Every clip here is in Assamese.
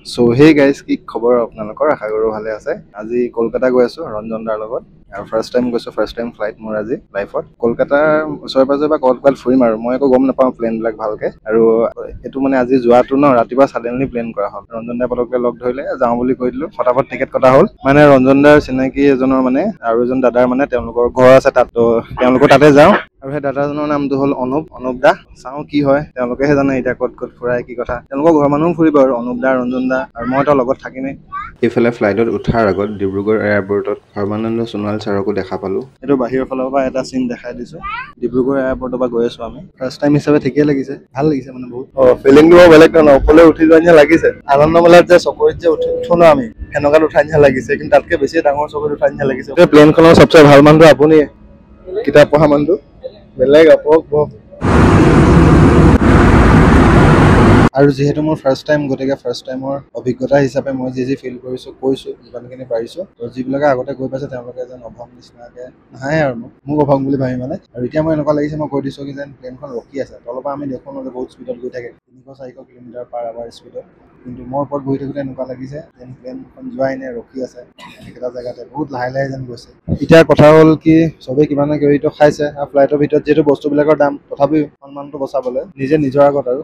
So hey guys, কি খবৰ আপোনালোকৰ? আশা কৰো ভালে আছে। আজি কলকাতা গৈ আছো ৰঞ্জন দাৰ লগত। আৰু ফাৰ্ষ্ট টাইম ফ্লাইট মোৰ আজি লাইফত। কলকাতাৰ ওচৰে পাজৰে বা ক'ৰবাত ফুৰিম আৰু মই একো গম নাপাওঁ প্লেনবিলাক ভালকে। আৰু এইটো মানে আজি যোৱাটো ন ৰাতিপুৱা সাডেনলি প্লেন কৰা হ'ল। ৰঞ্জন দাই পটককে লগ ধৰিলে যাওঁ বুলি কৈ দিলো। ফটাফট টিকেট কটা হ'ল। মানে ৰঞ্জন দাৰ চিনাকি এজনৰ মানে আৰু এজন দাদাৰ মানে তেওঁলোকৰ ঘৰ আছে তাত। তো তেওঁলোকৰ তাতে যাওঁ। আৰু সেই দাদাজনৰ নামটো হ'ল অনুপ দা। চাওঁ কি হয়, তেওঁলোকেহে জানে এতিয়া ক'ত ফুৰাই কি কথা। তেওঁলোকৰ ঘৰৰ মানুহো ফুৰিব আৰু অনুপ দা, ৰঞ্জন দা আৰু মই তো লগত থাকিমেই। এইফালে ফ্লাইটত উঠাৰ আগত ডিব্ৰুগড় এয়াৰপৰ্টত সৰ্বানন্দ সোণোৱাল ছাৰকো দেখা পালোঁ। এইটো বাহিৰৰ ফালৰ পৰা এটা চিন দেখাই দিছোঁ। ডিব্ৰুগড় এয়াৰপৰ্টৰ পৰা গৈ আছোঁ আমি। ফাৰ্ষ্ট টাইম হিচাপে ঠিকেই লাগিছে, ভাল লাগিছে মানে বহুত। ফিলিংটো বেলেগ ধৰণৰ, ওপৰলৈ উঠি যোৱা নিচিনা লাগিছে। আনন্দ মেলাত যে চকৰিত যে উঠো ন আমি, সেনেকুৱাত উঠা নিচিনা লাগিছে, কিন্তু তাতকে বেছি ডাঙৰ চকৰিত উঠা নিচিনা লাগিছে। প্লেনখনৰ চবচে ভাল মানুহটো আপুনি, কিতাপ পঢ়া মানুহটো বেলেগ আপক। আৰু যিহেতু মোৰ ফাৰ্ষ্ট টাইম, গতিকে ফাৰ্ষ্ট টাইমৰ অভিজ্ঞতা হিচাপে মই যি ফিল কৰিছোঁ কৈছোঁ, যিমানখিনি পাৰিছোঁ। আৰু যিবিলাকে আগতে গৈ পাইছে তেওঁলোকে যেন অভাৱ নিচিনাকৈ নাহে আৰু মোক অভাৱ বুলি ভাবি মানে। আৰু এতিয়া মই এনেকুৱা লাগিছে, মই কৈ দিছোঁ কি যেন প্লেনখন ৰখি আছে। তলৰ পৰা আমি দেখোঁ যে বহুত স্পীডত গৈ থাকে, 300-400 কিলোমিটাৰ পাৰ আৱাৰ স্পীডত। কিন্তু মই ওপৰত বহি থাকোঁতে এনেকুৱা লাগিছে যেন প্লেনখন যোৱাই নাই, ৰখি আছে একেটা জেগাতে, বহুত লাহে লাহে যেন গৈছে। এতিয়া কথা হ'ল কি, চবেই কিবা না কিবা খাইছে আৰু ফ্লাইটৰ ভিতৰত যিহেতু বস্তুবিলাকৰ দাম, তথাপিও সন্মানটো বচাবলৈ নিজৰ আগত আৰু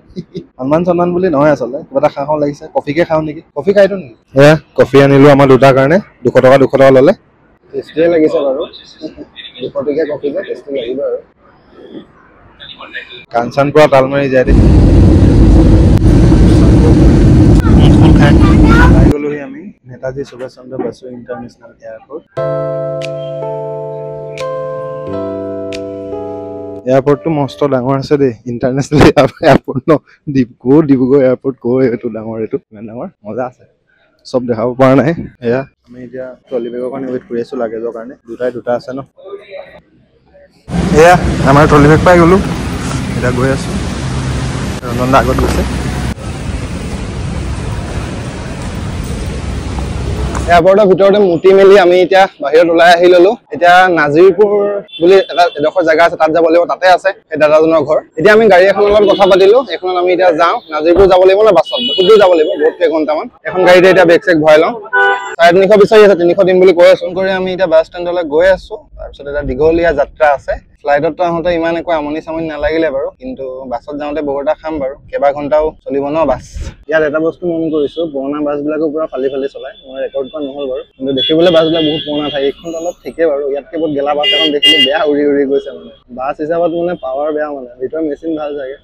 সন্মান বুলি নহয়, আচলতে কিবা এটা খাওঁ লাগিছে। কফিকে খাওঁ নেকি? কফি খাইতো নেকি? এয়া কফি আনিলো আমাৰ দুটাৰ কাৰণে, 200 টকা ল'লে। টেষ্টিয়ে লাগিছে বাৰু, 200 টকীয়া কফি যে টেষ্টি লাগিব আৰু। কাঞ্চন পুৰা তাল মাৰি যায় দেই। পাই গ'লোহি আমি নেতাজী সুভাষ চন্দ্ৰ বসু ইণ্টাৰনেশ্যনেল এয়াৰপৰ্ট। এয়াৰপৰ্টটো মস্ত ডাঙৰ আছে দেই, ইণ্টাৰনেশ্যনেল এয়াৰপৰ্ট ন। ডিব্ৰুগড় এয়াৰপৰ্ট এইটো ডাঙৰ, এইটো ইমান ডাঙৰ, মজা আছে। চব দেখাব পৰা নাই। এয়া আমি এতিয়া ট্ৰলি বেগৰ কাৰণে ৱেইট কৰি আছো, লাগেজৰ কাৰণে। দুটা আছে ন। এয়া আমাৰ ট্ৰলি বেগ পাই গ'লো, এতিয়া গৈ আছো। ৰঞ্জন দা আগত গৈছে। এয়াৰপৰ্টৰ ভিতৰতে মুতি মেলি আমি এতিয়া বাহিৰত ওলাই আহি ললো। এতিয়া নাজিৰপুৰ বুলি এটা এডোখৰ জেগা আছে, তাত যাব লাগিব। তাতে আছে সেই দাদাজনৰ ঘৰ। এতিয়া আমি গাড়ী এখনৰ লগত কথা পাতিলো, এইখনত আমি এতিয়া যাওঁ। নাজিৰপুৰ যাব লাগিব নে বাছত? বহুত দূৰ যাব লাগিব, বহুত কেইঘণ্টামান। এখন গাড়ীতে এতিয়া বেগ চেগ ভৰাই লওঁ। 350 বিচাৰি আছে, 300 দিম বুলি কৈ আছো। কৰি আমি এতিয়া বাছ ষ্টেণ্ডলৈ গৈ আছো। তাৰপিছত এটা দীঘলীয়া যাত্ৰা আছে। ফ্লাইটতো আহোঁতে ইমান একো আমনি নালাগিলে বাৰু, কিন্তু বাছত যাওঁতে বহুত এটা খাম বাৰু। কেইবা ঘণ্টাও চলিব ন বাছ। ইয়াত এটা বস্তু মন কৰিছো, পুৰণা বাছবিলাকো পুৰা ফালি চলাই। মই ৰেকৰ্ড কৰা নহ'ল বাৰু, কিন্তু দেখিবলৈ বাছবিলাক বহুত পুৰণা থাকে। এইখন অলপ ঠিকে বাৰু, ইয়াতকে বহুত গেলা বাছ এখন দেখিলে বেয়া উৰি গৈছে মানে। বাছ হিচাপত মানে পাৱাৰ বেয়া মানে, ভিতৰৰ মেচিন ভাল চাগে।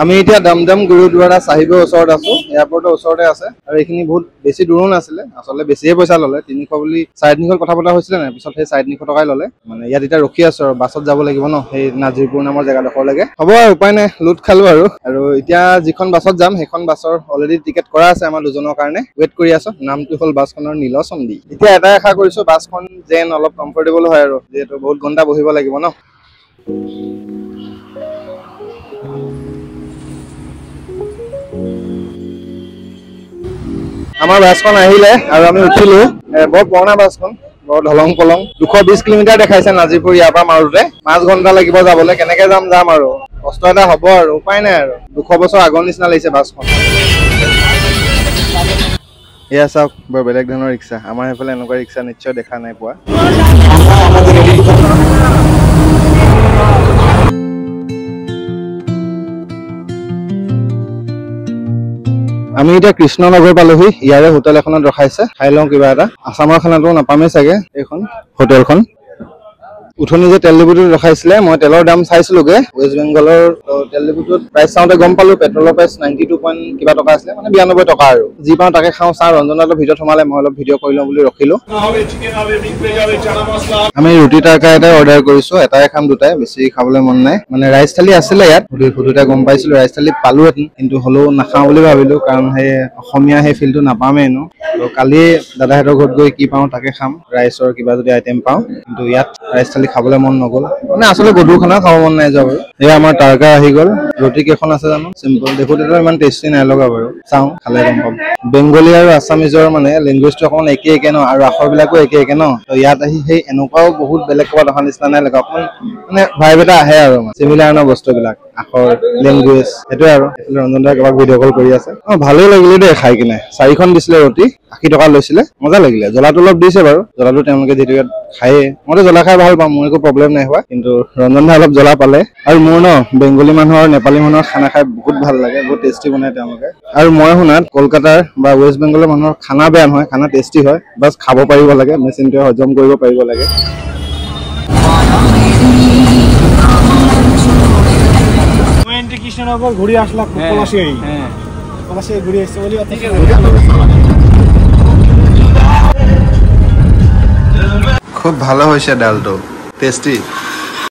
আমি এতিয়া দমদম গুৰুদ্বাৰা চাহিবৰ ওচৰত আছো, এয়াৰপৰ্টৰ ওচৰতে আছে। আৰু এইখিনি বহুত বেছি দূৰো নাছিলে, আচলতে বেছিয়ে পইচা ল'লে। 300 বুলি 350 কথা পতা হৈছিলে নাই, পিছত সেই 350 টকাই ল'লে। মানে ইয়াত এতিয়া ৰখি আছো আৰু বাছত যাব লাগিব ন, সেই নাজিৰপুৰ নামৰ জেগাডোখৰলৈকে। হ'ব আৰু উপায় নাই, লুট খালো আৰু এতিয়া যিখন বাছত যাম সেইখন বাছৰ অলৰেডি টিকেট কৰা আছে আমাৰ দুজনৰ কাৰণে। ৱেইট কৰি আছো। নামটো হ'ল বাছখনৰ নীলচন্দী। এতিয়া এটাই আশা কৰিছো, বাছখন যেন অলপ কমফৰ্টেবল হয় আৰু, যিহেতু বহুত ঘণ্টা বহিব লাগিব ন। আমাৰ বাছখন আহিলে আৰু আমি উঠিলো। বৰ পুৰণা বাছখন, বৰ ধলং পলং। 220 কিলোমিটাৰ দেখাইছে নাজিৰপুৰ ইয়াৰ পৰা মাৰোতে। 5 ঘণ্টা লাগিব যাবলৈ। কেনেকে যাম আৰু, কষ্ট এটা হ'ব আৰু, উপায় নাই আৰু। 200 বছৰ আগৰ নিচিনা লাগিছে বাছখন। এয়া চাওক, বৰ বেলেগ ধৰণৰ ৰিক্সা। আমাৰ সেইফালে এনেকুৱা ৰিক্সা নিশ্চয় দেখা নাই পোৱা। আমি এতিয়া কৃষ্ণনগৰ পালোহি। ইয়াৰে হোটেল এখনত ৰখাইছে, খাই লওঁ কিবা এটা। আছামৰ খানাটো নাপামেই চাগে এইখন হোটেলখন। উঠনি যে তেল ডিপুটোত ৰখাইছিলে, মই তেলৰ দাম চাইছিলোগে ৱেষ্ট বেংগলৰ। তেল ডিপুটোত প্ৰাইচ চাওঁতে গম পালো, পেট্ৰলৰ প্ৰাইচ 92 পইণ্ট কিবা টকা আছিলে, মানে 92 টকা আৰু। যি পাওঁ তাকে খাওঁ। চাওঁ, ৰঞ্জনদাৰ ভিডিঅ'ত সোমালে, মই অলপ ভিডিঅ' কৰি লওঁ বুলি ৰখিলো। আমি ৰুটি টাৰকা এটাই অৰ্ডাৰ কৰিছো, এটাই খাম, দুটাই বেছি খাবলৈ মন নাই। মানে ৰাইচ থালি আছিলে ইয়াত, সুধোতে গম পাইছিলো ৰাইচ থালি পালোহেঁতেন, কিন্তু হ'লেও নাখাওঁ বুলি ভাবিলো, কাৰণ সেই অসমীয়া সেই ফিলটো নাপামেই ন। কালি দাদাহঁতৰ ঘৰত গৈ কি পাওঁ তাকে খাম, ৰাইচৰ কিবা যদি আইটেম পাওঁ। কিন্তু ইয়াত ৰাইচ থালি খাবলৈ মন নগ'ল, মানে আচলতে গধুৰ খানা খাব মন নাই যোৱা বাৰু। এয়া আমাৰ টাৰকা আহি গ'ল। ৰুটি কেইখন আছে জানো, চিম্পল। দেখোতেতো ইমান টেষ্টি নাই লগা বাৰু, চাওঁ খালে গম পাম। বেংগলী আৰু আছামিজৰ মানে লেংগুৱেজটো অকণমান একে ন, আৰু আখৰবিলাকো একে ন। ত ইয়াত আহি সেই এনেকুৱাও বহুত বেলেগ ক'ৰবাত অহা নিচিনা নাই লগা। অকণমান মানে ভাইব এটা আহে আৰু, চিমিলাৰ ন বস্তুবিলাক। আখৰ লেংগুৱেজ সেইটোৱে আৰু ৰঞ্জন দাই কাৰোবাক ভিডিঅ' কল কৰি আছে ভালেই লাগিলে দেই খাই কিনে 4খন দিছিলে ৰুটি 80 টকা লৈছিলে মজা লাগিলে জ্বলাটো অলপ দিছে বাৰু জ্বলাটো তেওঁলোকে যিহেতুকে খায়ে মইতো জ্বলা খাই ভাল পাওঁ মোৰ একো প্ৰব্লেম নাই হোৱা কিন্তু ৰঞ্জন দাই অলপ জ্বলা পালে আৰু মোৰ ন বেংগলী মানুহৰ নেপালী মানুহৰ খানা খাই বহুত ভাল লাগে বহুত টেষ্টি বনায় তেওঁলোকে আৰু মই শুনাত কলকাতাৰ বা ৱেষ্ট বেংগলৰ মানুহৰ খানা বেয়া নহয় খানা টেষ্টি হয় বাছ খাব পাৰিব লাগে মেচিনটোৱে হজম কৰিব পাৰিব লাগে কৃষ্ণনগৰ ঘুৰে আসলাম পলাশি ঘুৰে আসছে বলি খুব ভালো হয়েছে ডালটো টেস্টি